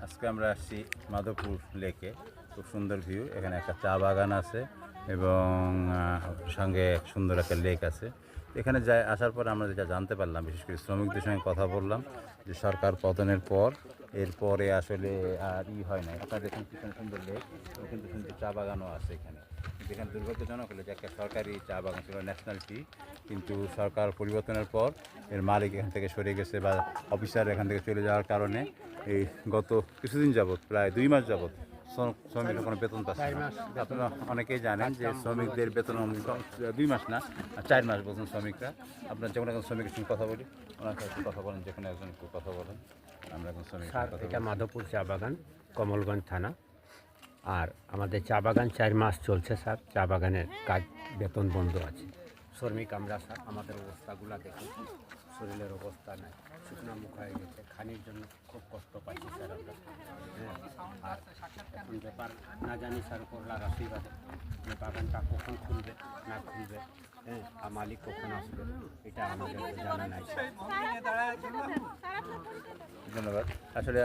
আজকে আমরা আসছি মাধবপুর লেকে। খুব সুন্দর ভিউ। এখানে একটা চা বাগান আছে এবং সঙ্গে সুন্দর একটা লেক আছে। এখানে যাই আসার পর আমরা যেটা জানতে পারলাম, বিশেষ করে শ্রমিকদের সঙ্গে কথা বললাম, যে সরকার পতনের পর এরপরে আসলে আর হয় নাই। আপনারা দেখুন পিছনে সুন্দর লেক, কিন্তু সুন্দর চা বাগানও আছে এখানে। কিন্তু এখানে দুর্ভাগ্যজনক হলো যে একটা সরকারি চা বাগান ছিল, ন্যাশনাল টি, কিন্তু সরকার পরিবর্তনের পর এর মালিক এখান থেকে সরে গেছে বা অফিসার এখান থেকে চলে যাওয়ার কারণে এই গত কিছুদিন যাবৎ, প্রায় 2 মাস যাবৎ শ্রমিকরা কোনো বেতন পাচ্ছে না। আপনারা অনেকেই জানেন যে শ্রমিকদের বেতন 2 মাস না, 4 মাস বলছেন শ্রমিকরা। আপনার যেমন একজন শ্রমিকের সঙ্গে কথা বলি, ওনার সাথে কথা বলেন, যে কোনো একজন কথা বলেন। আমরা এখন শ্রমিক, এটা মাধবপুর চা বাগান, কমলগঞ্জ থানা। আর আমাদের চা বাগান 4 মাস চলছে স্যার। চা বাগানের কাজ, বেতন বন্ধ আছে। শ্রমিক আমরা স্যার, আমাদের অবস্থাগুলো দেখুন, শরীরের অবস্থা নাই, শুকনো মুখ হয়ে গেছে, খানির জন্য খুব কষ্ট পাচ্ছি স্যার আমরা। হ্যাঁ, আর এখন ব্যাপার না জানি স্যার, করলার আশীর্বাদে যে বাগানটা কখন খুলবে না খুলবে, হ্যাঁ, আর মালিক কখন আসবে এটা আমাদের জানা নাই স্যার। ধন্যবাদ। আসলে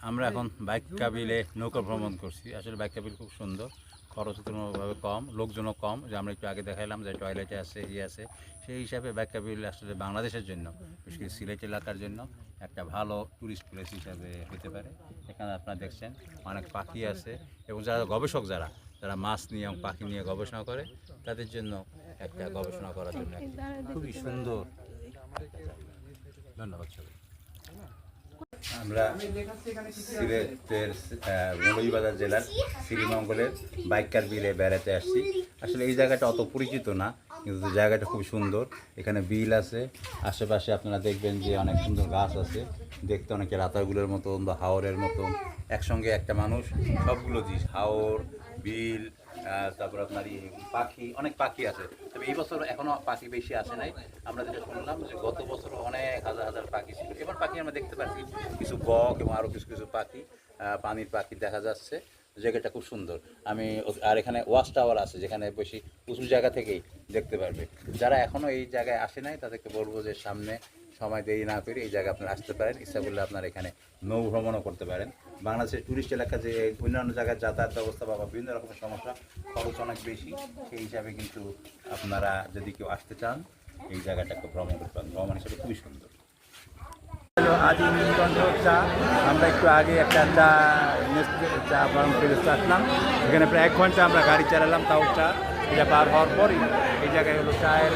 আমরা এখন বাইক কাবিলে নৌকা ভ্রমণ করছি। আসলে বাইক কাবিল খুব সুন্দর, খরচ তুলনামূলকভাবে কম, লোকজনও কম। যে আমরা একটু আগে দেখাইলাম যে টয়লেটে আছে, আছে, সেই হিসাবে বাইক কাবিল আসলে বাংলাদেশের জন্য, বিশেষ করে সিলেট এলাকার জন্য একটা ভালো ট্যুরিস্ট প্লেস হিসাবে হতে পারে। এখানে আপনারা দেখছেন অনেক পাখি আছে, এবং যারা গবেষক, যারা মাছ নিয়ে এবং পাখি নিয়ে গবেষণা করে, তাদের জন্য একটা গবেষণা করার জন্য খুবই সুন্দর। ধন্যবাদ সবাই। আমরা সিলেটের মৌলভীবাজার জেলার শ্রীমঙ্গলের বাইকার বিলে বেড়াতে আসছি। আসলে এই জায়গাটা অত পরিচিত না, কিন্তু জায়গাটা খুব সুন্দর। এখানে বিল আছে, আশেপাশে আপনারা দেখবেন যে অনেক সুন্দর গাছ আছে, দেখতে অনেকে রাতারগুলোর মতন বা হাওরের মতন। একসঙ্গে একটা মানুষ সবগুলো জিনিস, হাওর, বিল, তারপর আপনার পাখি, অনেক পাখি আছে। তবে এই বছর এখনও পাখি বেশি আসে নাই। আমরা যেটা শুনলাম যে গত বছর অনেক হাজার হাজার পাখি ছিল। এবার পাখি আমরা দেখতে পাচ্ছি কিছু বক এবং আরও কিছু কিছু পাখি, পানির পাখি দেখা যাচ্ছে। জায়গাটা খুব সুন্দর। আর এখানে ওয়াচ টাওয়ার আছে, যেখানে বেশি উঁচু জায়গা থেকেই দেখতে পারবে। যারা এখনও এই জায়গায় আসে নাই তাদেরকে বলবো যে সামনে সময় দেরি না করে এই জায়গায় আপনারা আসতে পারেন। ইচ্ছা করলে আপনারা এখানে নৌ ভ্রমণও করতে পারেন। বাংলাদেশের ট্যুরিস্ট এলাকা যে অন্যান্য জায়গায় যাতায়াত ব্যবস্থা বা বিভিন্ন রকমের সমস্যা, খরচ অনেক বেশি, সেই হিসাবে কিন্তু আপনারা যদি কেউ আসতে চান এই জায়গাটাকে ভ্রমণ করতে পারেন। ভ্রমণ হিসেবে খুবই সুন্দর। আদি নীলকণ্ঠ চা। আমরা একটু আগে একটা চা বাগান ফেরত আসলাম। এখানে প্রায় 1 ঘন্টা আমরা গাড়ি চালালাম, তাও চা এটা পার হওয়ার পরই এই জায়গায় হলো চায়ের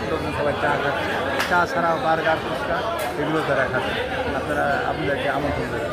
লোকজন সবাই চা খাচ্ছে। চা ছাড়াও বার্গার, ফুচকা, এগুলো তারা খাচ্ছে। আপনারা আপনাদেরকে আমন্ত্রণ জানাই।